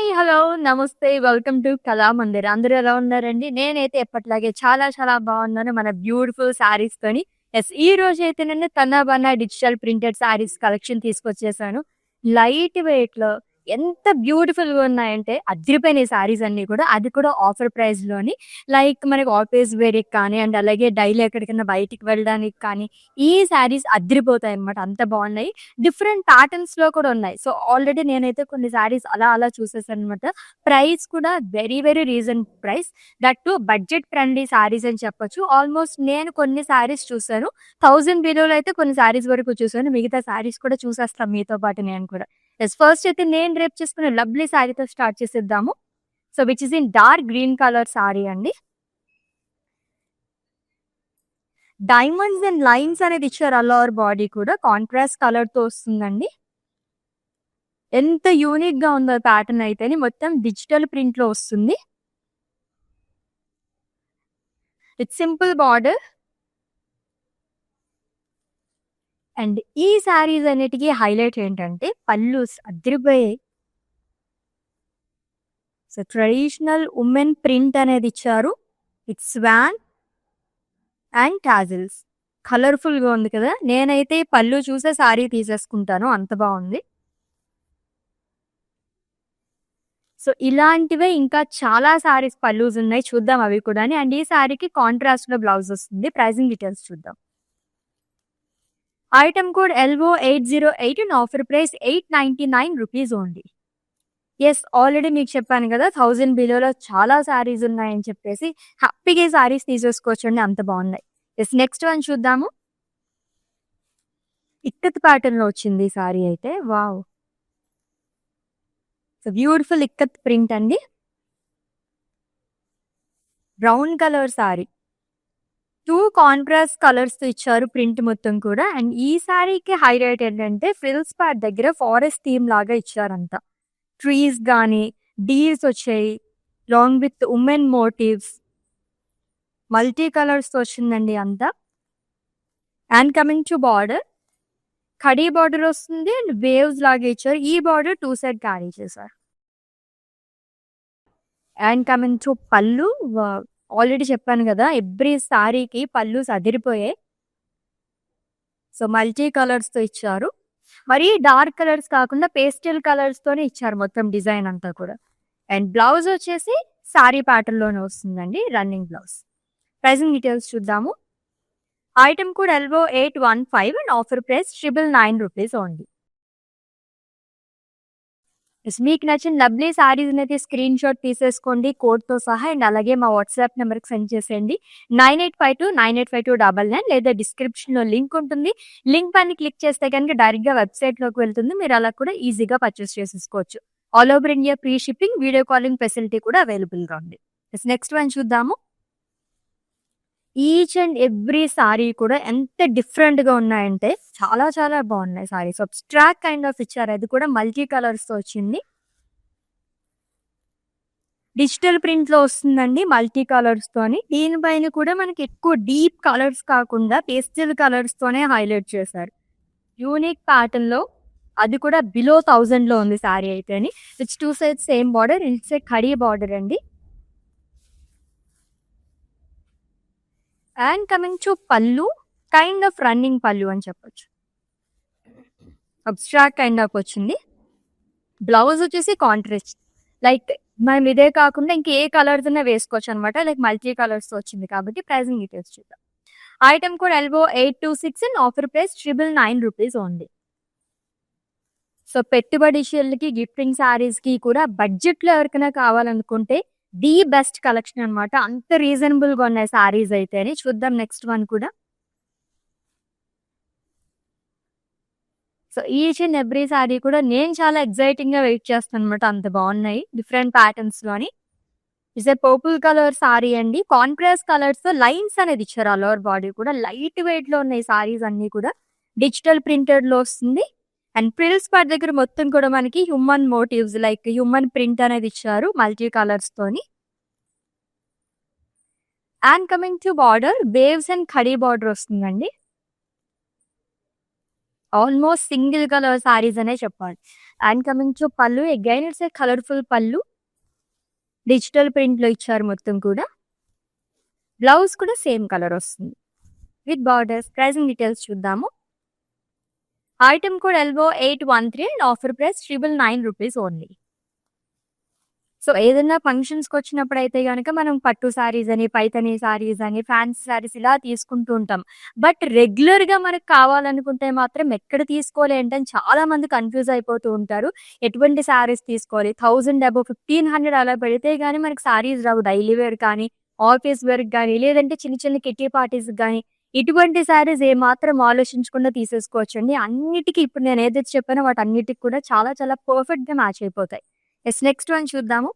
Hi! Hello! నమస్తే. Welcome to Kalamandir. అందరూ ఎలా ఉన్నారండి? నేనైతే ఎప్పటిలాగే చాలా చాలా బాగున్నాను. మన బ్యూటిఫుల్ శారీస్‌తోని. ఈరోజైతేనండి 'Tanna Banna' digital printed saris collection తీసుకొచ్చేసాను. లైట్ వెయిట్‌లో ఎంత బ్యూటిఫుల్‌గా ఉన్నాయంటే అదిరిపోయినాయి శారీస్ అన్నీ కూడా. అది కూడా ఆఫర్ ప్రైస్‌లోని. లైక్ మనకి ఆఫీస్ వేర్‌కి కానీ అండ్ అలాగే డైలీ ఎక్కడికైనా బయటికి వెళ్ళడానికి కానీ ఈ శారీస్ అద్దిరిపోతాయన్నమాట. అంత బాగున్నాయి. డిఫరెంట్ ప్యాటర్న్స్‌లో కూడా ఉన్నాయి. సో, ఆల్రెడీ నేనైతే కొన్ని శారీస్ అలా అలా చూసేసాననమాట. ప్రైస్ కూడా very very reasonable price. That two budget friendly saris అని చెప్పొచ్చు. ఆల్మోస్ట్ నేను కొన్ని శారీస్ చూసాను. 1000 బిలోలో అయితే కొన్ని శారీస్ వరకు చూసాను. మిగతా శారీస్ కూడా చూసేస్తాను మీతో పాటు నేను కూడా. ఫస్ట్ అయితే నేను రేపు చేసుకునే లవ్లీ శారీతో స్టార్ట్ చేసేద్దాము. So, which is in dark green colour sari అండి. డైమండ్స్ అండ్ లైన్స్ అనేది ఇచ్చారు ఆల్ ఓవర్ బాడీ కూడా. కాంట్రాస్ట్ కలర్‌తో వస్తుందండి. ఎంత యూనిక్‌గా ఉందో ప్యాటర్న్ అయితేని మొత్తం డిజిటల్ ప్రింట్‌లో వస్తుంది. With simple border. అండ్ ఈ శారీస్ అన్నిటికి హైలైట్ ఏంటంటే పల్లూస్ అదిరిపోయాయి. సో, ట్రెడిషనల్ వుమెన్ ప్రింట్ అనేది ఇచ్చారు. With swan and tassels. కలర్‌ఫుల్‌గా ఉంది కదా! నేనైతే పళ్ళు చూసే శారీ తీసేసుకుంటాను. అంత బావుంది. సో, ఇలాంటివే ఇంకా చాలా శారీస్ పల్లూస్ ఉన్నాయి. చూద్దాం అవి కూడాని. అండ్ ఈ శారీకి కాంట్రాస్ట్‌లో బ్లౌజ్ వస్తుంది. ప్రైజింగ్ డీటెయిల్స్ చూద్దాం. Item code LO808 and offer price ₹899 only. Already మీకు చెప్పాను కదా! 1000 బిలోలో చాలా శారీస్ ఉన్నాయని చెప్పేసి హ్యాపీగా ఈ శారీస్ తీసేసుకోవచ్చండి. అంత బావున్నాయి. నెక్స్ట్ వన్ చూద్దాము. ఇక్కత్ ప్యాటర్న్‌లో వచ్చింది ఈ శారీ అయితే. Wow! So, beautiful ikat print అండి. Brown colour sari. 2 కాంట్రాస్ట్ కలర్స్‌తో ఇచ్చారు ప్రింట్ మొత్తం కూడా. అండ్ ఈ శారీకి హైలైట్ ఏంటంటే ఫ్రిల్స్ పార్ట్ దగ్గర ఫారెస్ట్ థీమ్ లాగా ఇచ్చారంట. ట్రీస్ గాని, డీర్స్ వచ్చాయి. Long with women motifs. Multi కలర్స్‌తో వచ్చిందండి అంతా. And coming to border. Kadi border వస్తుంది అండ్ వేవ్స్ లాగా ఇచ్చారు. ఈ బార్డర్ 2 సైడ్ క్యారీ చేశారు. And coming to pallu. Already చెప్పాను కదా! ఎవ్రీ శారీకి పల్లూస్ అదిరిపోయాయి. సో, మల్టీ కలర్స్‌తో ఇచ్చారు. మరీ డార్క్ కలర్స్ కాకుండా పేస్టల్ కలర్స్‌తోనే ఇచ్చారు మొత్తం డిజైన్ అంతా కూడా. అండ్ బ్లౌజ్ వచ్చేసి శారీ ప్యాటర్న్‌లోనే వస్తుందండి. Running blouse. ప్రైజింగ్ డీటెయిల్స్ చూద్దాము. Item code LO815 and offer price ₹999 only. మీకు నచ్చిన లవ్లీ శారీస్‌నైతే స్క్రీన్ షాట్ తీసేసుకోండి కోడ్‌తో సహా. అండ్ అలాగే మా వాట్సాప్ నెంబర్‌కి సెండ్ చేసేయండి. 9852985299 లేదా డిస్క్రిప్షన్‌లో లింక్ ఉంటుంది. లింక్ పైన క్లిక్ చేస్తే గనుక డైరెక్ట్‌గా వెబ్‌సైట్‌లోకి వెళ్తుంది. మీరు అలా కూడా ఈజీగా పర్చేస్ చేసేసుకోవచ్చు. All over India free shipping, video calling facility కూడా అవైలబుల్‌గా ఉంది. నెక్స్ట్ వన్ చూద్దాము. ఈచ్ అండ్ ఎవ్రీ సారీ కూడా ఎంత డిఫరెంట్‌గా ఉన్నాయంటే చాలా చాలా బాగున్నాయి సారీస్. అబ్స్ట్రాక్ట్ కైండ్ ఆఫ్ ఇచ్చారు. అది కూడా మల్టీ కలర్స్‌తో వచ్చింది. డిజిటల్ ప్రింట్‌లో వస్తుందండి మల్టీ కలర్స్‌తోని. దీనిపైన కూడా మనకి ఎక్కువ డీప్ కలర్స్ కాకుండా పేస్టల్ కలర్స్‌తోనే హైలైట్ చేశారు. యూనిక్ ప్యాటర్న్‌లో అది కూడా బిలో 1000లో ఉంది సారీ అయితేని. Which 2 sides same border. It's a kadi border అండి. And coming to pallu. Kind of running pallu అని చెప్పొచ్చు. అబ్స్ట్రాక్ట్ కైండ్ ఆఫ్ వచ్చింది. బ్లౌజ్ వచ్చేసి కాంట్రాస్ట్. లైక్ మనం ఇదే కాకుండా ఇంకా ఏ కలర్స్ అయినా వేసుకోవచ్చు అనమాట. లైక్ మల్టీ కలర్స్ వచ్చింది కాబట్టి ప్రైజింగ్ డీటెయిల్స్ చూద్దాం. Item code LO826 and offer price ₹999 only. So, పెట్టుబడిషులకి, గిఫ్టింగ్ శారీస్‌కి కూడా బడ్జెట్‌లో ఎవరికైనా కావాలనుకుంటే ది బెస్ట్ కలెక్షన్ అనమాట. అంత రీజనబుల్‌గా ఉన్నాయి శారీస్ అయితేని. చూద్దాం నెక్స్ట్ వన్ కూడా. So, each and every sari కూడా నేను చాలా ఎక్సైటింగ్‌గా వెయిట్ చేస్తాననమాట. అంత బాగున్నాయి. డిఫరెంట్ ప్యాటర్న్స్‌లోని. It's a purple colour sari అండి. కాంట్రాస్ట్ కలర్స్‌తో లైన్స్ అనేది ఇచ్చారు ఆల్ ఓవర్ బాడీ కూడా. లైట్ వెయిట్‌లో ఉన్నాయి శారీస్ అన్నీ కూడా. డిజిటల్ ప్రింటెడ్‌లో వస్తుంది. అండ్ ఫ్రిల్స్ పార్ట్ దగ్గర మొత్తం కూడా మనకి human motifs like human print అనేది ఇచ్చారు మల్టీ కలర్స్‌తోని. And coming to border waves and khadi border వస్తుందండి. ఆల్మోస్ట్ సింగిల్ కలర్ సారీస్ అనే చెప్పాలి. And coming to pallu, again it's a colourful pallu. Digital ప్రింట్‌లో ఇచ్చారు మొత్తం కూడా. బ్లౌజ్ కూడా సేమ్ కలర్ వస్తుంది విత్ బార్డర్స్. ప్రైసింగ్ డీటెయిల్స్ చూద్దాము. Item code LO813 and offer price 999 rupees only. So ఏదైనా ఫంక్షన్స్‌కి వచ్చినప్పుడైతే గనక మనం పట్టు సారీస్ అని, పైథానీ సారీస్ అని, ఫ్యాన్సీ సారీస్ ఇలా తీసుకుంటూ ఉంటాం. బట్ రెగ్యులర్‌గా మనకు కావాలనుకుంటే మాత్రం ఎక్కడ తీసుకోవాలి ఏంటని చాలా మంది కన్‌ఫ్యూజ్ అయిపోతూ ఉంటారు. ఎటువంటి సారీస్ తీసుకోవాలి? 1000 అబోవ్ 1500 అలా పెడితే గాని మనకి సారీస్ రావు. డైలీ వేర్ కానీ, ఆఫీస్ వేర్‌కి గానీ, లేదంటే చిన్న చిన్న కిట్టి పార్టీస్‌కి గానీ, ఇటువంటి సారీస్ ఏమాత్రం ఆలోచించకుండా తీసేసుకోవచ్చండి. అన్నిటికి ఇప్పుడు నేను ఏదైతే చెప్పానో వాటన్నిటికి కూడా చాలా చాలా పర్ఫెక్ట్‌గా మ్యాచ్ అయిపోతాయి. యెస్, నెక్స్ట్ వన్ చూద్దాము.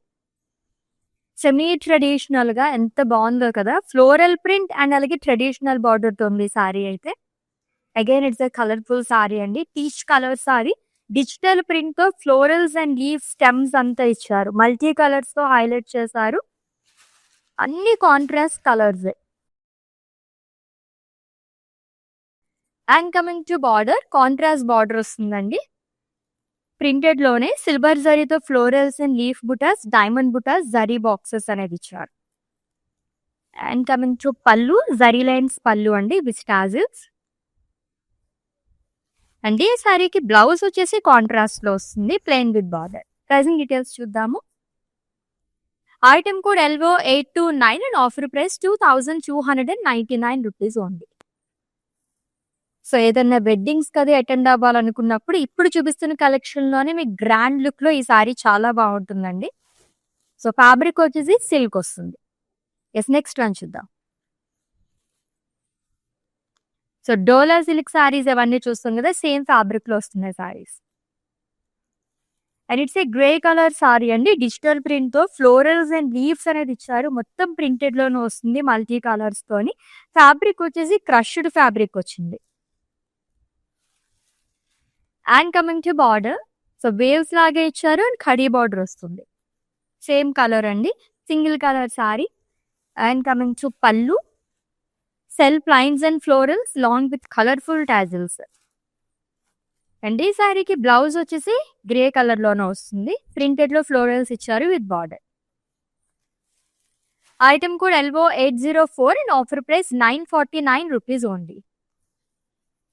సెమీ ట్రెడిషనల్‌గా ఎంత బావుందో కదా! ఫ్లోరల్ ప్రింట్ అండ్ అలాగే ట్రెడిషనల్ బార్డర్‌తో ఉంది సారీ అయితే. Again it's a colourful sari అండి. Peach colour sari. డిజిటల్ ప్రింట్‌తో ఫ్లోరల్స్ అండ్ లీఫ్ స్టెమ్స్ అంతా ఇచ్చారు. మల్టీ కలర్స్‌తో హైలైట్ చేశారు. అన్ని కాంట్రాస్ట్ కలర్సే. And coming to border, contrast border వస్తుందండి. ప్రింటెడ్‌లోనే సిల్వర్ జరీతో florals and leaf butas, diamond butas, zari boxes అనేది ఇచ్చారు. అండ్ కమింగ్ టు పళ్ళు, జరీ లైన్స్ పళ్ళు అండి విత్ టాజిల్స్. అండ్ ఈ సారీకి బ్లౌజ్ వచ్చేసి కాంట్రాస్ట్ లో వస్తుంది, plain with border. Pricing details చూద్దాము. Item code LO829 and offer price 2299 rupees only. So ఏదన్నా వెడ్డింగ్స్ కది అటెండ్ అవ్వాలనుకున్నప్పుడు ఇప్పుడు చూపిస్తున్న కలెక్షన్ లోనే మీకు గ్రాండ్ లుక్ లో ఈ సారీ చాలా బాగుంటుందండి. సో ఫ్యాబ్రిక్ వచ్చేసి సిల్క్ వస్తుంది. ఎస్, నెక్స్ట్ వన్ చూద్దాం. సో డోలా సిల్క్ సారీస్ అవన్నీ చూస్తాం కదా, సేమ్ ఫ్యాబ్రిక్ లో వస్తున్నాయి saris. And it's A grey colour sari అండి. డిజిటల్ ప్రింట్ తో ఫ్లోరల్స్ అండ్ లీవ్స్ అనేది ఇచ్చారు. మొత్తం ప్రింటెడ్ లోనే వస్తుంది మల్టీ కలర్స్ తోని. ఫ్యాబ్రిక్ వచ్చేసి క్రష్డ్ ఫ్యాబ్రిక్ వచ్చింది. And coming to border, so waves లాగే ఇచ్చారు అండ్ ఖడీ బార్డర్ వస్తుంది. సేమ్ కలర్ అండి, single colour sorry. And coming to పళ్ళు, self lines and florals long with colourful tassels. And ఈ సారీకి బ్లౌజ్ వచ్చేసి గ్రే కలర్ లోనే వస్తుంది. ప్రింటెడ్ లో ఫ్లోరల్స్ ఇచ్చారు with border. Item code LO804 and offer price 949 rupees only.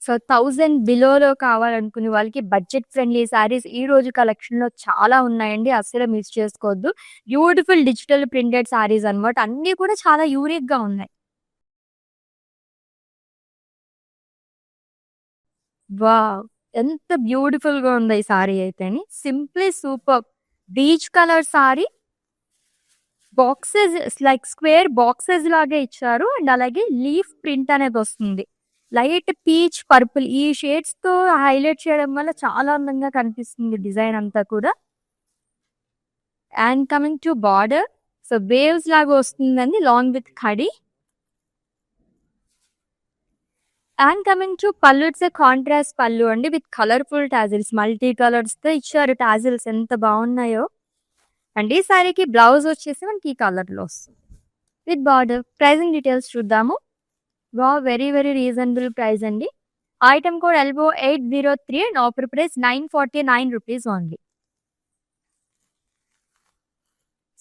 So 1000 బిలోలో కావాలనుకునే వాళ్ళకి బడ్జెట్ ఫ్రెండ్లీ సారీస్ ఈ రోజు కలెక్షన్ లో చాలా ఉన్నాయండి. అస్సలు మిస్ చేసుకోవద్దు. బ్యూటిఫుల్ డిజిటల్ ప్రింటెడ్ సారీస్ అన్నమాట. అన్ని కూడా చాలా యూనిక్ గా ఉన్నాయి. వావ్! ఎంత బ్యూటిఫుల్ గా ఉంది ఈ సారీ అయితేని. Simply super. Peach colour sari. Boxes like square boxes లాగే ఇచ్చారు అండ్ అలాగే లీఫ్ ప్రింట్ అనేది వస్తుంది. లైట్ పీచ్, పర్పుల్ ఈ షేడ్స్ తో హైలైట్ చేయడం వల్ల చాలా అందంగా కనిపిస్తుంది డిజైన్ అంతా కూడా. And coming to border, so waves లాగా వస్తుందండి long with khadi. And coming to pallu, it's a contrast pallu అండి with colourful tassels. Multi colours తో ఇచ్చారు టాజిల్స్, ఎంత బాగున్నాయో. అండ్ ఈ సారీకి బ్లౌజ్ వచ్చేసి మనకి ఈ కలర్ లో వస్తుంది విత్ బార్డర్. ప్రైసింగ్ డీటెయిల్స్ చూద్దాము. వెరీ వెరీ రీజనబుల్ ప్రైస్ అండి. Item code LO803 and offer price 949 rupees only.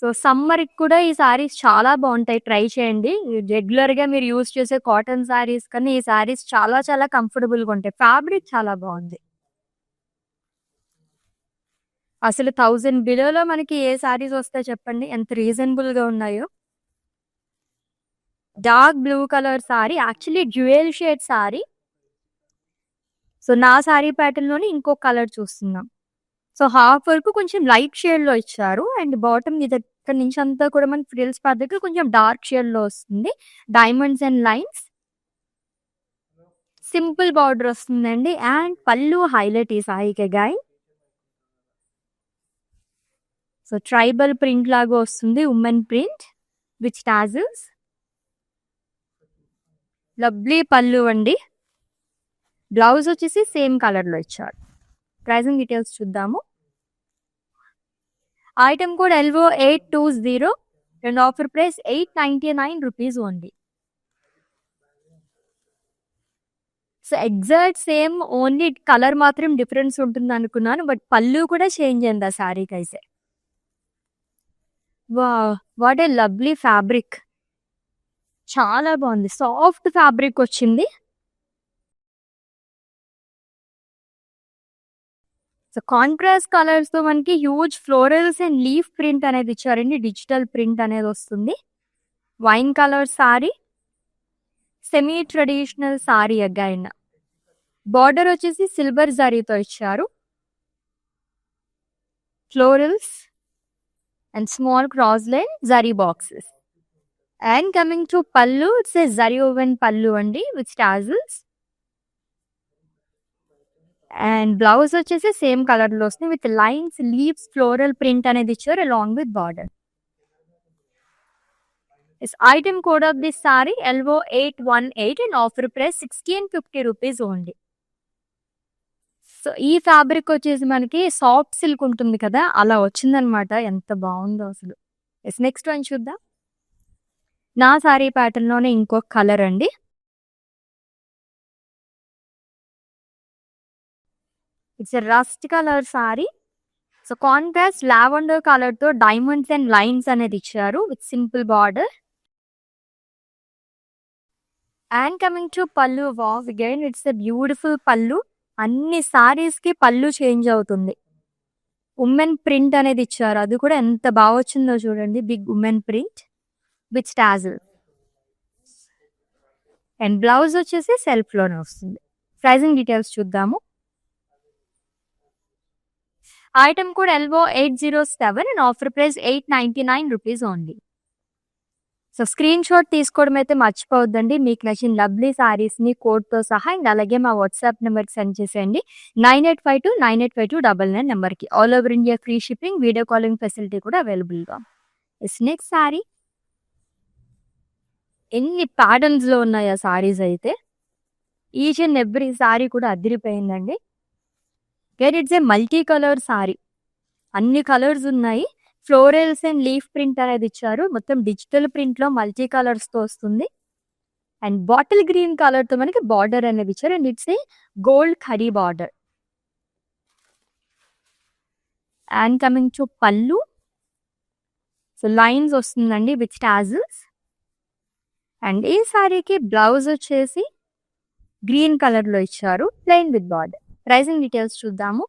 So సమ్మర్కి కూడా ఈ సారీస్ చాలా బాగుంటాయి, ట్రై చేయండి. రెగ్యులర్ గా మీరు యూజ్ చేసే కాటన్ సారీస్ కన్నా ఈ సారీస్ చాలా చాలా కంఫర్టబుల్ గా ఉంటాయి. ఫ్యాబ్రిక్ చాలా బాగుంది. అసలు 1000 బిలోలో మనకి ఏ సారీస్ వస్తాయి చెప్పండి, ఎంత రీజనబుల్ గా ఉన్నాయో. Dark blue colour sorry, actually dual shade sorry. So నా సారీ ప్యాటర్న్ లోనే ఇంకో కలర్ చూస్తున్నాం. సో హాఫ్ వరకు కొంచెం లైట్ షేడ్ లో ఇచ్చారు అండ్ బాటమ్ ఇది ఇక్కడ నుంచి అంతా కూడా మన ఫ్రిల్స్ పద్ధతి కొంచెం డార్క్ షేడ్ లో వస్తుంది. Diamonds and lines, simple border వస్తుందండి. అండ్ పళ్ళు హైలైట్ ఈ సారీకి గాయ్. సో ట్రైబల్ ప్రింట్ లాగా వస్తుంది, women print with tassels. Lovely pallu అండి. బ్లౌజ్ వచ్చేసి సేమ్ కలర్ లో ఇచ్చారు. ప్రైసింగ్ డీటెయిల్స్ చూద్దాము. Item code LO820 and offer price 899 rupees only. So, exact same only colour మాత్రం డిఫరెన్స్ ఉంటుందనుకున్నాను. బట్ పల్లు కూడా చేంజ్ అయింది ఆ శారీకైతే. Wow! What a lovely fabric. చాలా బావుంది. సాఫ్ట్ ఫ్యాబ్రిక్ వచ్చింది. సో, కాంట్రాస్ట్ కలర్స్‌తో మనకి huge florals and leaf print అనేది ఇచ్చారండి. డిజిటల్ ప్రింట్ అనేదొస్తుంది. Wine colour sari. Semi traditional sari again. Border వచ్చేసి సిల్వర్ జరీతో ఇచ్చారు. Florals and small cross line zari boxes. And coming to pallu, it's a zari woven pallu అండి విత్ టాజిల్స్. అండ్ బ్లౌజ్ వచ్చేసి సేమ్ కలర్‌లో వస్తుంది with lines, leaves, floral print అనేది ఇచ్చారు along with border. This item code of this saree LO818 and offer price 1650 rupees only. So, ఈ fabric వచ్చేసి మనకి soft silk ఉంటుంది కదా! అలా వచ్చిందనమాట. ఎంత బావుందో అసలు. యెస్, నెక్స్ట్ వన్ చూద్దాం. నా సారీ ప్యాటర్న్‌లోనే ఇంకొక కలర్ అండి. It's a rust colour sari. So, contrast lavender కలర్‌తో డైమండ్స్ అండ్ లైన్స్ అనేది ఇచ్చారు with simple border. And coming to pallu, wow! Again it's a beautiful pallu. అన్ని సారీస్‌కి పల్లు చేంజ్ అవుతుంది. ఉమెన్ ప్రింట్ అనేది ఇచ్చారు. అది కూడా ఎంత బాగా వచ్చిందో చూడండి. Big woven print with tassel. And blouse వచ్చేసి సెల్ఫ్‌లోనే వస్తుంది. ప్రైజింగ్ డీటెయిల్స్ చూద్దాము. Item code LO807 and offer price 899 rupees only. So, screenshot తీసుకోవడం అయితే మర్చిపోవద్దండి. మీకు నచ్చిన లవ్లీ సారీస్‌ని కోడ్‌తో సహా అండ్ అలాగే మా వాట్సాప్ నెంబర్‌కి సెండ్ చేసేయండి. 9852985299 నెంబర్‌కి. All over India free shipping, video calling facility కూడా అవైలబుల్‌గా. Yes, next sorry. ఎన్ని ప్యాటర్న్స్‌లో ఉన్నాయి ఆ సారీస్ అయితే. ఈచ్ అండ్ ఎవ్రీ సారీ కూడా అదిరిపోయిందండి. Where it's a multi colour sari. అన్ని కలర్స్ ఉన్నాయి. ఫ్లోరల్స్ అండ్ లీఫ్ ప్రింట్ అనేది ఇచ్చారు. మొత్తం డిజిటల్ ప్రింట్‌లో మల్టీ కలర్స్‌తో వస్తుంది. అండ్ బాటిల్ గ్రీన్ కలర్‌తో మనకి బార్డర్ అనేది ఇచ్చారు. And it's a gold curry border. And coming to pallu. So, lines వస్తుందండి విత్ టాజిల్స్. అండ్ ఈ సారీకి బ్లౌజ్ వచ్చేసి గ్రీన్ కలర్‌లో ఇచ్చారు plain with border. Pricing details చూద్దాము.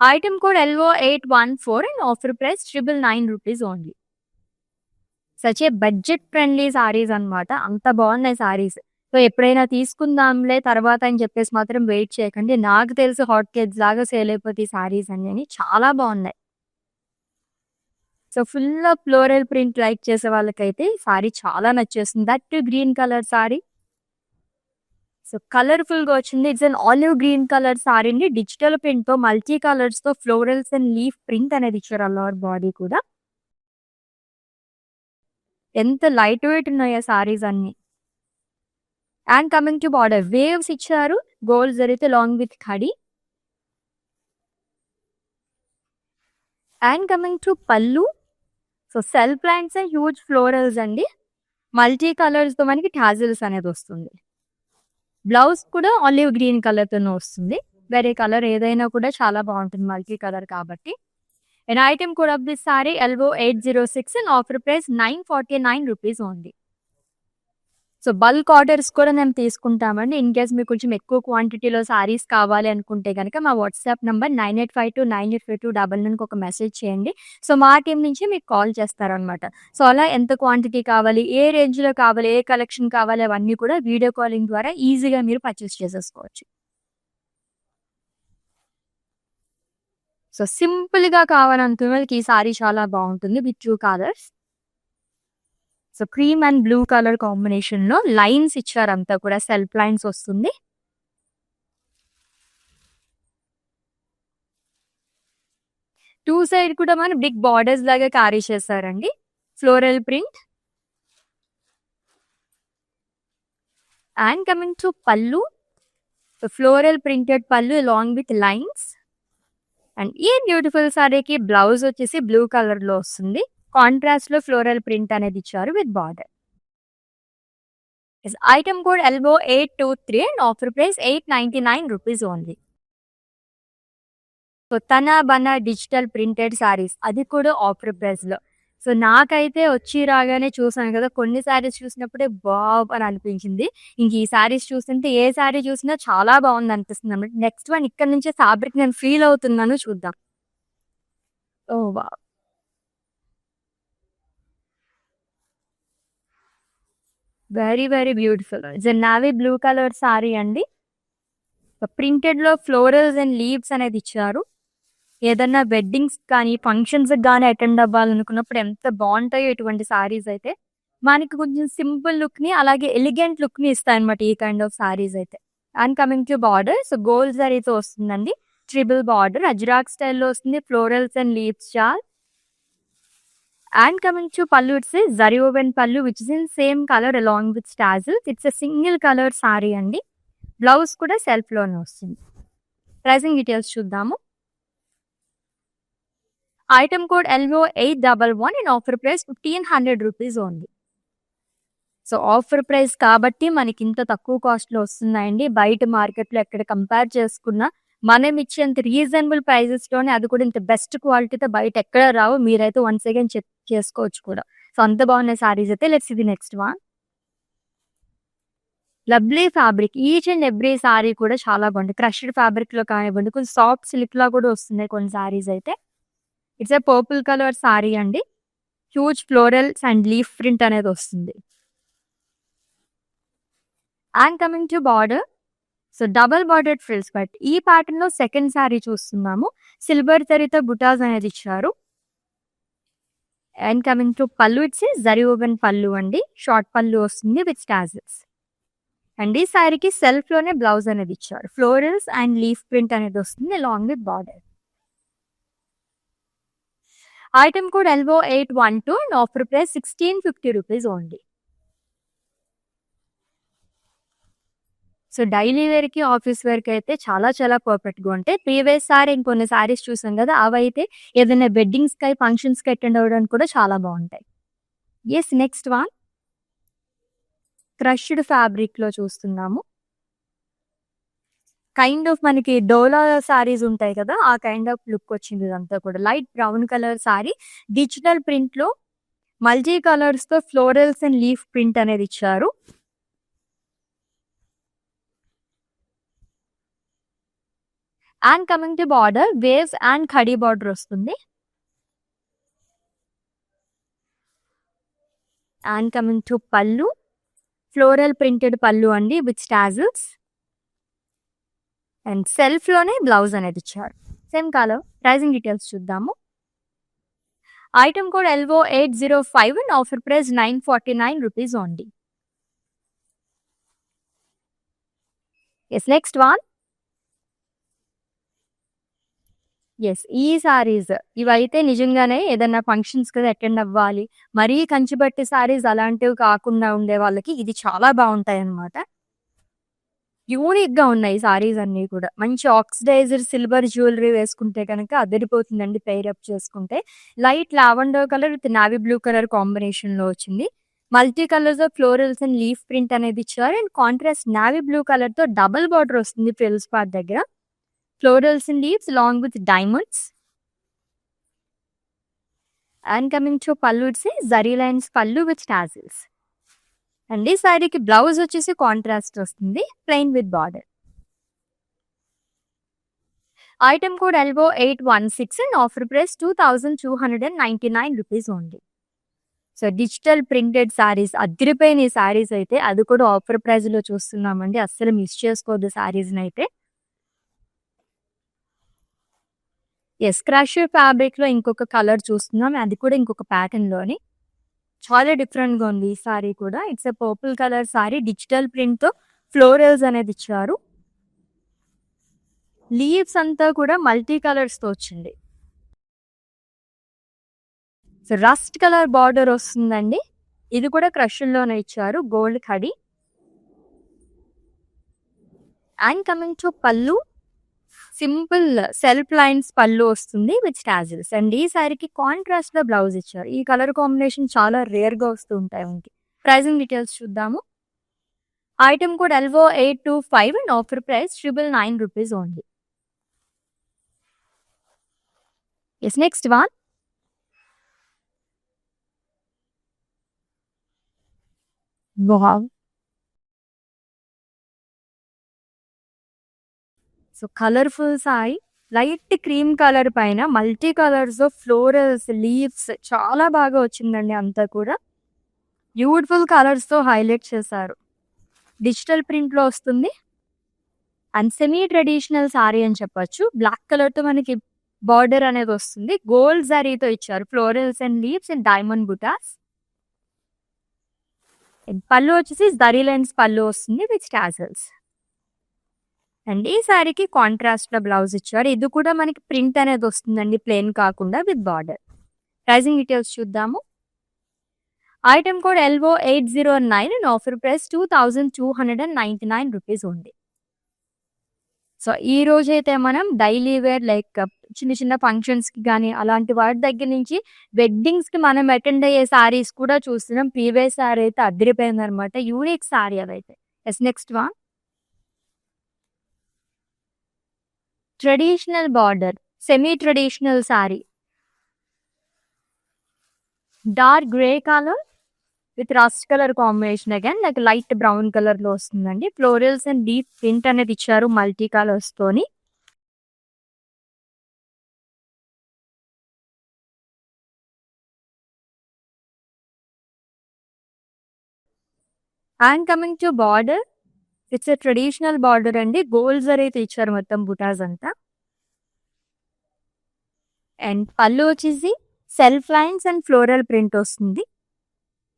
Item code LO814 and offer price 999 rupees only. Such a budget friendly saris అనమాట. అంత బాగున్నాయి సారీస్. సో, ఎప్పుడైనా తీసుకుందాంలే తర్వాత అని చెప్పేసి మాత్రం వెయిట్ చేయకండి. నాకు తెలిసి హాట్ కేక్స్ లాగా సేల్ అయిపోతాయి సారీస్ అన్నీ. చాలా బాగున్నాయి. So, full of floral print like చేసే వాళ్ళకైతే సారీ చాలా నచ్చేస్తుంది. That green colour sari. So, కలర్‌ఫుల్‌గా వచ్చింది. It's an olive green colour sari అండి. డిజిటల్ ప్రింట్‌తో మల్టీ కలర్స్‌తో ఫ్లోరల్స్ అండ్ లీఫ్ ప్రింట్ అనేది ఇచ్చారు ఆల్ ఓవర్ బాడీ కూడా. ఎంత లైట్ వెయిట్ ఉన్నాయో సారీస్ అన్నీ. And coming to border, waves ఇచ్చారు. గోల్డ్ జరీతో long with khadi. And coming to pallu. So, self lines and huge florals అండి. మల్టీ కలర్స్‌తో మనకి టాజిల్స్ అనేది వస్తుంది. బ్లౌజ్ కూడా ఆలివ్ గ్రీన్ కలర్‌తోనే వస్తుంది. వేరే కలర్ ఏదైనా కూడా చాలా బాగుంటుంది మల్టీ కలర్ కాబట్టి. And item code of this sorry LO806 and offer price 949 rupees only. So, bulk orders కూడా మేము తీసుకుంటామండి. ఇన్ కేస్ మీకు కొంచెం ఎక్కువ క్వాంటిటీలో సారీస్ కావాలి అనుకుంటే గనక మా వాట్సాప్ నంబర్ 9852985299కి ఒక మెసేజ్ చేయండి. సో, మా టీం నుంచి మీకు కాల్ చేస్తారనమాట. సో, అలా ఎంత క్వాంటిటీ కావాలి, ఏ రేంజ్‌లో కావాలి, ఏ కలెక్షన్ కావాలి అవన్నీ కూడా వీడియో కాలింగ్ ద్వారా ఈజీగా మీరు పర్చేస్ చేసేసుకోవచ్చు. సో, సింపుల్‌గా కావాలనుకునే వాళ్ళకి ఈ సారీ చాలా బాగుంటుంది with 2 colours. So, cream and blue colour కాంబినేషన్‌లో లైన్స్ ఇచ్చారు అంతా కూడా సెల్ఫ్ లైన్స్ వస్తుంది. టూ సైడ్ కూడా మన బిగ్ బార్డర్స్ లాగా క్యారీ చేశారండి. Floral print. And coming to pallu. So, floral printed పల్లు అలాంగ్ విత్ లైన్స్. అండ్ ఈ బ్యూటిఫుల్ సారీకి బ్లౌజ్ వచ్చేసి బ్లూ కలర్‌లో వస్తుంది. కాంట్రాస్ట్‌లో ఫ్లోరల్ ప్రింట్ అనేది ఇచ్చారు with border. Item code LO823 and offer price 899 rupees only. So తన బన డిజిటల్ ప్రింటెడ్ సారీస్ అది కూడా ఆఫర్ ప్రైస్‌లో. సో నాకైతే వచ్చి రాగానే చూసాను కదా! కొన్ని సారీస్ చూసినప్పుడే వావ్! అని అనిపించింది. ఇంక ఈ సారీస్ చూస్తుంటే ఏ సారీ చూసినా చాలా బావుందనిపిస్తుందన్నమాట. నెక్స్ట్ వన్ ఇక్కడ నుంచే ఫ్యాబ్రిక్ నేను ఫీల్ అవుతున్నాను చూద్దాం. Oh! Wow! Very, very beautiful. It's a navy blue colour sari అండి. ప్రింటెడ్‌లో ఫ్లోరల్స్ అండ్ లీవ్స్ అనేది ఇచ్చారు. ఏదన్నా వెడ్డింగ్స్ కానీ, ఫంక్షన్స్‌కి గాని అటెండ్ అవ్వాలనుకున్నప్పుడు ఎంత బావుంటాయో ఇటువంటి సారీస్ అయితే. మనకి కొంచెం సింపుల్ లుక్‌ని, అలాగే ఎలిగెంట్ లుక్‌ని ఇస్తాయన్నమాట ఈ కైండ్ ఆఫ్ సారీస్ అయితే. And coming to border, so gold జరీతో వస్తుందండి. ట్రిపుల్ బార్డర్ అజ్రాక్ స్టైల్‌లో వస్తుంది. Florals and leaves chaal. And coming to pallu, it's a zari woven pallu which is in same color along with tassels. It's a single color saree andi. Blouse kuda self lone vastundi. Pricing details chuddaamu. Item code LO811 and offer price 1500 rupees only. So offer price కాబట్టి మనకి ఇంత తక్కువ కాస్ట్‌లో వస్తున్నాయండి. బయట మార్కెట్‌లో ఎక్కడ compare చేసుకున్నా మనం ఇచ్చేంత రీజనబుల్ ప్రైజెస్‌లోనే, అది కూడా ఇంత బెస్ట్ క్వాలిటీతో బయట ఎక్కడ రావు. మీరైతే వన్స్ అగైన్ చెక్ చేసుకోవచ్చు కూడా. సో అంత బాగున్నాయి సారీస్ అయితే. Let's see the next one. Lovely fabric. Each and every sari కూడా చాలా బాగుంది. క్రష్డ్ ఫ్యాబ్రిక్‌లో కానివ్వండి, కొంచెం సాఫ్ట్ సిల్క్‌లా కూడా వస్తున్నాయి కొన్ని సారీస్ అయితే. It's a purple colour sari అండి. Huge florals and leaf print అనేది వస్తుంది. And coming to border, so double bordered frills but ఈ ప్యాటర్న్ లో సెకండ్ సారీ చూస్తున్నాము. సిల్వర్ జరీతో బుటాస్ అనేది ఇచ్చారు. And coming to pallu, it's zari woven pallu అండి. షార్ట్ పల్లు వస్తుంది విత్ టాజిల్స్. అండ్ ఈ సారీకి సెల్ఫ్ లోనే బ్లౌజ్ అనేది ఇచ్చారు. ఫ్లోరల్స్ అండ్ లీఫ్ ప్రింట్ అనేది వస్తుంది along with border. Item code LO812 and offer price 1650 rupees only. So daily వేర్‌కి, ఆఫీస్ వేర్‌కి అయితే చాలా చాలా పర్ఫెక్ట్‌గా ఉంటాయి. ప్రీవియస్ సారి ఇంకొన్ని సారీస్ చూసాం కదా! అవైతే ఏదైనా వెడ్డింగ్స్‌కి, ఫంక్షన్స్‌కి అటెండ్ అవ్వడానికి కూడా చాలా బాగుంటాయి. Yes, next one. క్రష్డ్ ఫ్యాబ్రిక్‌లో చూస్తున్నాము. కైండ్ ఆఫ్ మనకి డోలా సారీస్ ఉంటాయి కదా! ఆ కైండ్ ఆఫ్ లుక్ వచ్చింది ఇదంతా కూడా. Light brown colour sari. Digital ప్రింట్‌లో మల్టీ కలర్స్‌తో ఫ్లోరల్స్ అండ్ లీఫ్ ప్రింట్ అనేది ఇచ్చారు. And coming to border, waves and khadi border వస్తుంది. And coming to pallu, floral printed pallu అండి విత్ టాజిల్స్. అండ్ సెల్ఫ్ లోనే బ్లౌజ్ అనేది ఇచ్చారు. Same colour. ప్రైజింగ్ డీటెయిల్స్ చూద్దాము. Item code LO805 and offer price 949 rupees only. Yes, next one. Yes, ఈ సారీస్ ఇవైతే నిజంగానే ఏదన్నా ఫంక్షన్స్‌కి అటెండ్ అవ్వాలి. మరీ కంచిపట్టు సారీస్ అలాంటివి కాకుండా ఉండే వాళ్ళకి ఇది చాలా బావుంటాయన్నమాట. యూనిక్‌గా ఉన్నాయి సారీస్ అన్నీ కూడా. మంచి ఆక్సిడైజ్డ్ సిల్వర్ జ్యువెలరీ వేసుకుంటే గనక అదిరిపోతుందండి పెయిర్ అప్ చేసుకుంటే. Light lavender colour with navy blue colour కాంబినేషన్‌లో వచ్చింది. మల్టీ కలర్స్‌లో ఫ్లోరల్స్ అండ్ లీఫ్ ప్రింట్ అనేది ఇచ్చారు. అండ్ కాంట్రాస్ట్ నావీ బ్లూ కలర్‌తో డబుల్ బార్డర్ వస్తుంది ఫ్రిల్స్ పార్ట్ దగ్గర. Florals and leaves along with diamonds. And coming to pallu, it's a zari lines pallu with tassels. And this సారీకి blouse వచ్చేసి contrast వస్తుంది, plain with border. Item code LO816 and offer price 2299 rupees only. So digital printed saris అదిరిపోయిన ఈ సారీస్ అయితే, అది కూడా offer price లో చూస్తున్నామండి. అస్సలు మిస్ చేసుకోవద్దు సారీస్ని అయితే. ఎస్, క్రష్ ఫ్యాబ్రిక్ లో ఇంకొక కలర్ చూస్తున్నాం. అది కూడా ఇంకొక ప్యాటర్న్ లోని చాలా డిఫరెంట్ గా ఉంది ఈ సారీ కూడా. It's a purple colour sari. Digital print తో ఫ్లోరల్స్ అనేది ఇచ్చారు. లీవ్స్ అంతా కూడా మల్టీ కలర్స్ తో వచ్చింది. సో రస్ట్ కలర్ బార్డర్ వస్తుందండి. ఇది కూడా క్రష్ లోనే ఇచ్చారు, gold kadhi. And coming to పల్లు, సింపుల్ సెల్ఫ్ లైన్స్ పల్లు వస్తుంది విత్ టాజిల్స్. అండ్ ఈ సారీకి కాంట్రాస్ట్ లో బ్లౌజ్ ఇచ్చారు. ఈ కలర్ కాంబినేషన్ చాలా రేర్ గా వస్తూ ఉంటాయి మనకి. ప్రైజింగ్ డీటెయిల్స్ చూద్దాము. Item code LVO825 and offer price 999 rupees only. Yes, next one. Wow. So colourful sorry. Light cream colour పైన మల్టీ కలర్స్, ఫ్లోరల్స్, లీవ్స్ చాలా బాగా వచ్చిందండి అంతా కూడా. బ్యూటిఫుల్ కలర్స్‌తో హైలైట్ చేశారు. డిజిటల్ ప్రింట్‌లో వస్తుంది. అండ్ సెమీ ట్రెడిషనల్ సారీ అని చెప్పొచ్చు. బ్లాక్ కలర్‌తో మనకి బార్డర్ అనేది వస్తుంది. గోల్డ్ జరీతో ఇచ్చారు. Florals and leaves and diamond బుటాస్. పళ్ళు వచ్చేసి జరీ లైన్స్ పళ్ళు వస్తుంది విత్ టాజల్స్. అండ్ ఈ సారీకి కాంట్రాస్ట్‌లో బ్లౌజ్ ఇచ్చారు. ఇది కూడా మనకి ప్రింట్ అనేది వస్తుందండి ప్లెయిన్ కాకుండా విత్ బార్డర్. ప్రైజింగ్ డీటెయిల్స్ చూద్దాము. Item code LVO809 and offer price 2299 rupees ఉంది. సో ఈ రోజైతే మనం డైలీ వేర్ లైక్ చిన్న చిన్న ఫంక్షన్స్‌కి గానీ అలాంటి వాటి దగ్గర నుంచి వెడ్డింగ్స్‌కి మనం అటెండ్ అయ్యే సారీస్ కూడా చూస్తున్నాం. ప్రీవియస్ సారీ అయితే అదిరిపోయిందనమాట. యూనిక్ సారీ అదైతే. Yes, next one. Traditional border, semi traditional sorry. Dark grey colour with rust colour combination again like light brown colour లో వస్తుందండి. ఫ్లోరల్స్ అండ్ డీప్ ప్రింట్ అనేది ఇచ్చారు మల్టీ కలర్స్ తోని. And coming to border, it's a traditional border అండి. Gold zari అయితే ఇచ్చారు మొత్తం బుటాస్ అంతా. అండ్ పళ్ళు వచ్చేసి self lines and floral print వస్తుంది.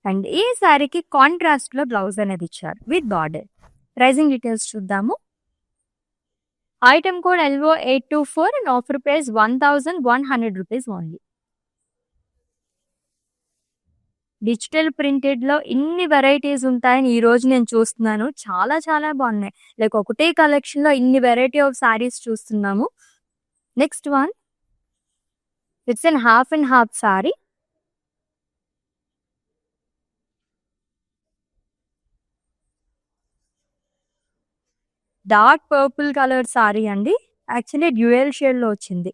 అండ్ ఈ సారీకి కాంట్రాస్ట్ లో బ్లౌజ్ అనేది ఇచ్చారు విత్ బార్డర్. ప్రైజింగ్ డీటెయిల్స్ చూద్దాము. Item code LVO824 and offer price 1100 rupees only. Digital printed లో ఇన్ని వెరైటీస్ ఉంటాయని ఈ రోజు నేను చూస్తున్నాను. చాలా చాలా బాగున్నాయి. లైక్ ఒకటే కలెక్షన్ లో ఇన్ని వెరైటీ ఆఫ్ సారీస్ చూస్తున్నాము. Next one, it's an half and half sorry. Dark purple colour sari అండి. యాక్చువల్లీ డ్యూయల్ షేడ్ లో వచ్చింది.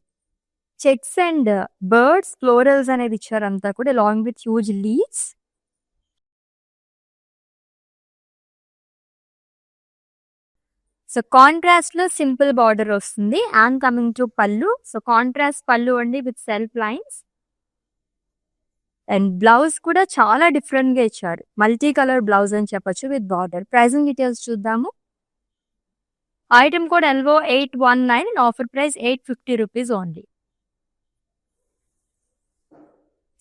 చెక్స్ అండ్ బర్డ్స్, ఫ్లోరల్స్ అనేది ఇచ్చారు అంతా కూడా along with huge leaves. So contrast లో సింపుల్ బార్డర్ వస్తుంది. అండ్ కమింగ్ టు పళ్ళు, సో కాంట్రాస్ట్ పళ్ళు అండి with self lines. And blouse కూడా చాలా డిఫరెంట్ గా ఇచ్చారు. మల్టీ కలర్ బ్లౌజ్ అని చెప్పొచ్చు విత్ బార్డర్. ప్రైజింగ్ డీటెయిల్స్ చూద్దాము. Item code LVO819 and offer price 850 rupees only.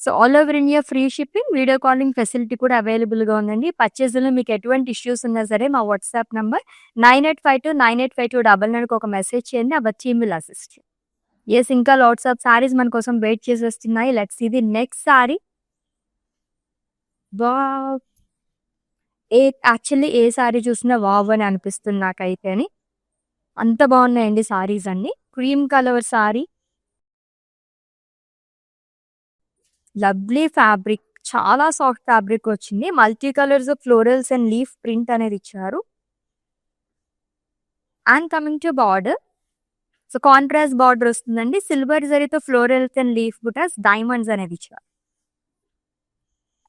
So all over India free shipping, video calling facility కూడా అవైలబుల్గా ఉందండి. పర్చేజ్లో మీకు ఎటువంటి ఇష్యూస్ ఉన్నా సరే మా వాట్సాప్ నంబర్ 9852985299కి ఒక మెసేజ్ చేయండి. Our team will assist. Yes, ఇంకా లాట్స్ ఆఫ్ సారీస్ మన కోసం వెయిట్ చేసేస్తున్నాయి. Let's see the next sari. Wow, actually ఏ సారీ చూసినా వావ్ అని అనిపిస్తుంది నాకైతే. అని అంత బాగున్నాయండి సారీస్ అన్ని. Cream colour sari, lovely fabric, చాలా సాఫ్ట్ ఫ్యాబ్రిక్ వచ్చింది. Multi colours, florals and leaf print అనేది ఇచ్చారు. And coming to border, so contrast border వస్తుందండి. సిల్వర్ జరీతో ఫ్లోరల్స్ అండ్ లీఫ్ బుటాస్, డైమండ్స్ అనేది ఇచ్చారు.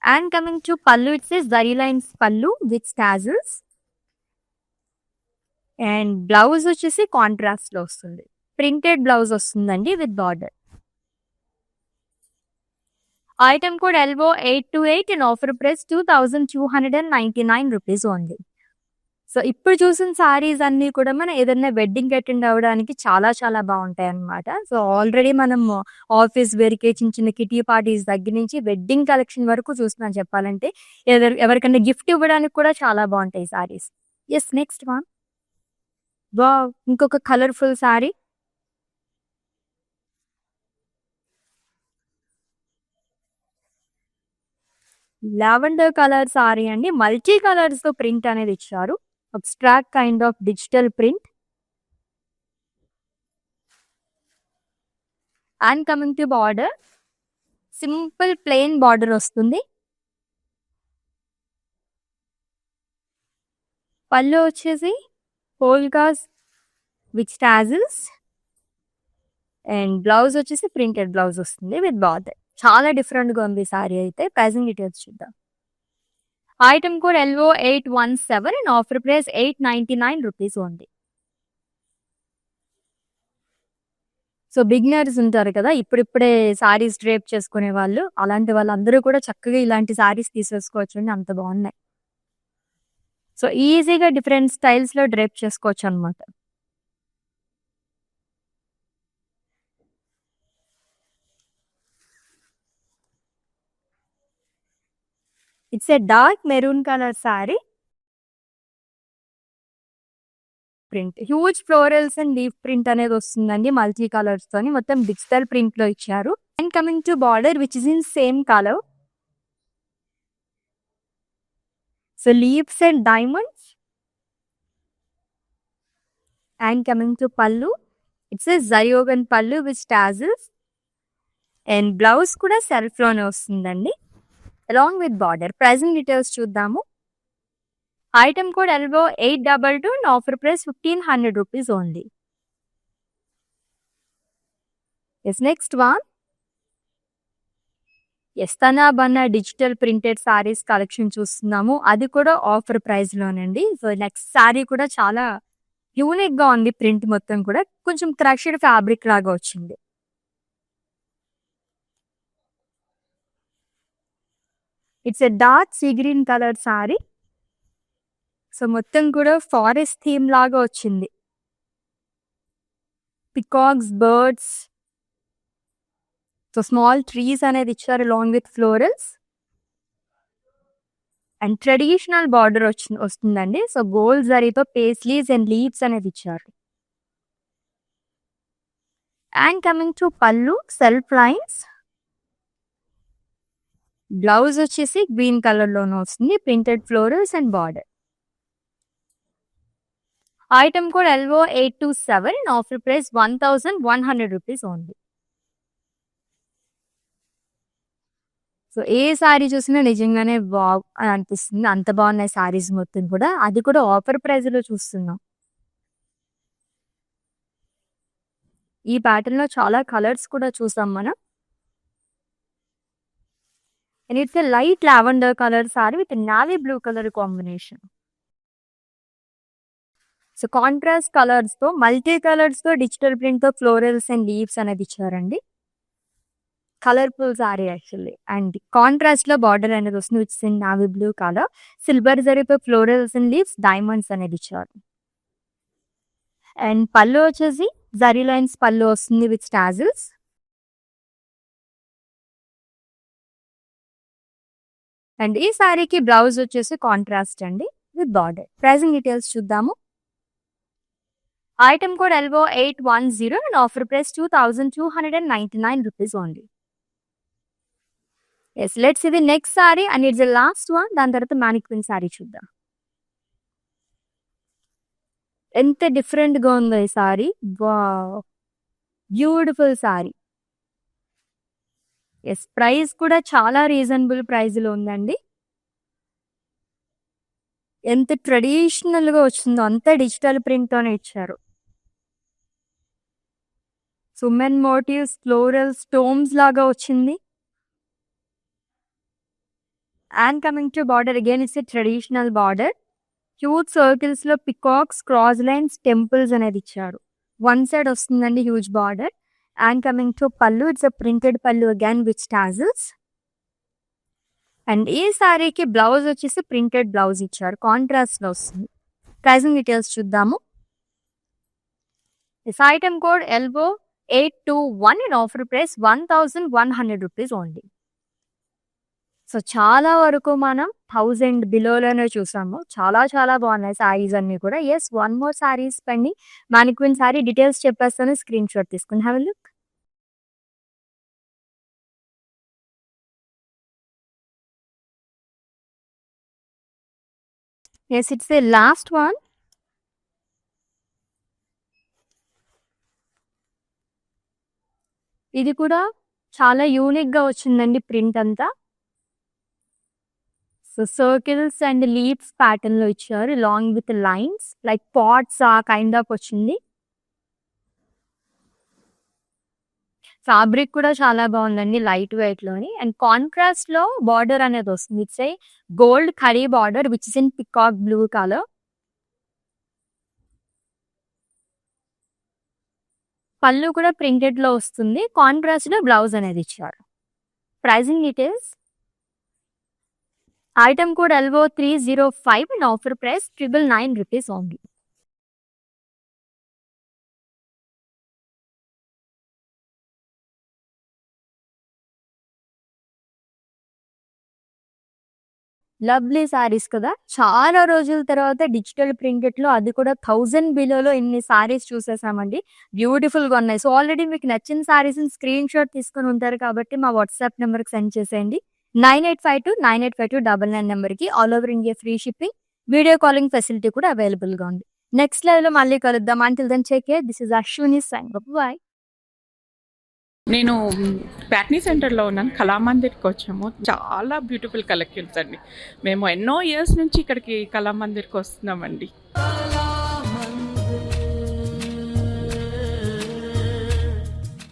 And coming to pallu, it's zari lines పళ్ళు విత్ టాజల్స్. అండ్ బ్లౌజ్ వచ్చేసి కాంట్రాస్ట్ లో వస్తుంది. ప్రింటెడ్ బ్లౌజ్ వస్తుందండి with border. Item code LVO828 and offer price 2299 rupees only. So ఇప్పుడు చూసిన సారీస్ అన్ని కూడా మనం ఏదైనా వెడ్డింగ్ అటెండ్ అవ్వడానికి చాలా చాలా బాగుంటాయి అన్నమాట. సో ఆల్రెడీ మనం ఆఫీస్ వేర్కి, చిన్న చిన్న కిటీ పార్టీస్ దగ్గర నుంచి వెడ్డింగ్ కలెక్షన్ వరకు చూస్తున్నాను చెప్పాలంటే. ఎవరికైనా గిఫ్ట్ ఇవ్వడానికి కూడా చాలా బాగుంటాయి saris. Yes, next one. Wow, ఇంకొక colourful sari. Lavender colour sari అండి. మల్టీ కలర్స్ తో ప్రింట్ అనేది ఇచ్చారు. Abstract kind of digital print. And coming to border, simple plain border వస్తుంది. పళ్ళు వచ్చేసి polkas with tassels and blouse వచ్చేసి ప్రింటెడ్ బ్లౌజ్ వస్తుంది విత్ బార్డర్. చాలా డిఫరెంట్గా ఉంది సారీ అయితే. ప్రైజింగ్ డీటెయిల్స్ చూద్దాం. Item code LO817 and offer price 899 rupees ఉంది. సో బిగినర్స్ ఉంటారు కదా, ఇప్పుడిప్పుడే సారీస్ డ్రేప్ చేసుకునే వాళ్ళు, అలాంటి వాళ్ళందరూ కూడా చక్కగా ఇలాంటి సారీస్ తీసేసుకోవచ్చు అండి, అంత బాగున్నాయి. సో ఈజీగా డిఫరెంట్ స్టైల్స్లో డ్రేప్ చేసుకోవచ్చు అనమాట. It's a dark maroon colour sorry. Print huge florals and leaf print అనేది వస్తుందండి, మల్టీ కలర్స్ తోని మొత్తం డిజిటల్ ప్రింట్ లో ఇచ్చారు. And coming to border which is in same colour. So leaves and diamonds. And coming to pallu, it's a జయోగన్ pallu with tassels and blouse కూడా self లోనే వస్తుందండి along with border. Pricing details చూద్దాము. Item code LO822 and offer price 1500 rupees only. Yes next one. Yes Tana Bana digital printed saris collection చూస్తున్నాము, అది కూడా offer price లోనండి. So next sari కూడా చాలా యూనిక్ గా ఉంది, ప్రింట్ మొత్తం కూడా కొంచెం క్రష్డ్ ఫ్యాబ్రిక్ లాగా వచ్చింది. It's a dark sea green colour sari. So మొత్తం కూడా ఫారెస్ట్ థీమ్ లాగా వచ్చింది. Peacocks, birds, so small trees అనేది ఇచ్చారు along with florals and traditional border వస్తుందండి. సో గోల్డ్ జరీతో పేస్లీస్ అండ్ లీవ్స్ అనేది ఇచ్చారు. అండ్ కమింగ్ టు పళ్ళు, సెల్ఫ్ లైన్స్. బ్లౌజ్ వచ్చేసి గ్రీన్ కలర్ లోనే వస్తుంది, printed florals and border. Item code LO827 and offer price 1100 rupees only. So ఏ సారీ చూసినా నిజంగానే వావ్ అని అనిపిస్తుంది, అంత బాగున్నాయి సారీస్ మొత్తం కూడా, అది కూడా ఆఫర్ ప్రైస్ లో చూస్తున్నాం. ఈ ప్యాటర్న్ లో చాలా కలర్స్ కూడా చూసాం మనం. And it's a light lavender colour sorry with navy blue colour combination. So contrast colours తో, మల్టీ కలర్స్ తో, డిజిటల్ ప్రింట్ తో ఫ్లోరల్స్ అండ్ లీవ్స్ అనేది ఇచ్చారండి. Colourful sorry actually. And contrast లో బార్డర్ అనేది వస్తుంది which in navy blue colour. Silver జరీతో florals and leaves, diamonds అనేది ఇచ్చారు. అండ్ పళ్ళు వచ్చేసి జరీ లైన్స్ పళ్ళు వస్తుంది విత్ టాజిల్స్. అండ్ ఈ సారీకి బ్లౌజ్ వచ్చేసి కాంట్రాస్ట్ అండి విత్ బార్డర్. ప్రైజింగ్ డీటెయిల్స్ చూద్దాము. Item code LO810 and offer price 2299 rupees only. Yes let's ఇది next sari and it's the last one. దాని తర్వాత మ్యానిక్విన్ సారీ చూద్దాం. ఎంత డిఫరెంట్ గా ఉందో ఈ sari, wow beautiful sari. Yes price కూడా చాలా రీజనబుల్ ప్రైస్ లో ఉందండి. ఎంత ట్రెడిషనల్ గా వచ్చిందో అంత డిజిటల్ ప్రింట్ తోనే ఇచ్చారు. సుమెన్ మోటివ్స్, ఫ్లోరల్ స్టోన్స్ లాగా వచ్చింది. And coming to border, again it's a traditional border. Huge circles లో పికాక్స్, క్రాస్ లైన్స్, టెంపుల్స్ అనేది ఇచ్చారు. వన్ సైడ్ వస్తుందండి huge border. And coming to pallu, it's a printed పళ్ళు అగైన్ విత్ టాజిల్స్. అండ్ ఈ సారీకి blouse వచ్చేసి ప్రింటెడ్ బ్లౌజ్ ఇచ్చారు, contrast లో వస్తుంది. ప్రైజింగ్ డీటెయిల్స్ చూద్దాము. This item code LO821 and offer price 1100 rupees only. So చాలా వరకు మనం 1000 బిలోలోనే చూసాము. చాలా చాలా బాగున్నాయి సారీస్ అన్ని కూడా. ఎస్ వన్ మోర్ సారీస్ పండి మ్యానిక్విన్ సారీ డీటెయిల్స్ చెప్పేస్తాను, స్క్రీన్ షాట్ తీసుకుని have a look. Yes it's the last one. ఇది కూడా చాలా యూనిక్ గా వచ్చిందండి ప్రింట్ అంతా. So circles and leaves pattern లో ఇచ్చారు long with lines like pots ఆ కైండ్ ఆఫ్ వచ్చింది. ఫ్యాబ్రిక్ కూడా చాలా బాగుందండి లైట్ వెయిట్ లోని. అండ్ కాంట్రాస్ట్ లో బార్డర్ అనేది వస్తుంది. It's a gold curry border which is in peacock blue colour. Pallu కూడా ప్రింటెడ్ లో వస్తుంది. కాంట్రాస్ట్ లో బ్లౌజ్ అనేది ఇచ్చారు. Pricing details. Item code LO305 and offer price 999 rupees only. Lovely saris కదా! చాలా రోజుల తర్వాత డిజిటల్ ప్రింటెడ్‌లో అది కూడా 1000 బిలోలో ఇన్ని సారీస్ చూసేసామండి. బ్యూటిఫుల్‌గా ఉన్నాయి. సో, ఆల్రెడీ మీకు నచ్చిన సారీస్‌ని స్క్రీన్‌షాట్ తీసుకొని ఉంటారు కాబట్టి మా వాట్సాప్ నంబర్‌కి సెండ్ చేసేయండి. 9852 నంబర్‌కి all over India free shipping, video calling facility కూడా అవైలబుల్‌గా ఉంది. నెక్స్ట్ లైవ్‌లో మళ్ళీ కలుద్దాం. Until then take care. This is Ashwini signing off. Bye. నేను ప్యాట్నీ సెంటర్లో ఉన్నాను. కళామందిర్కి వచ్చాము. చాలా బ్యూటిఫుల్ కలెక్షన్స్ అండి. మేము ఎన్నో ఇయర్స్ నుంచి ఇక్కడికి కళామందిర్కి వస్తున్నామండి.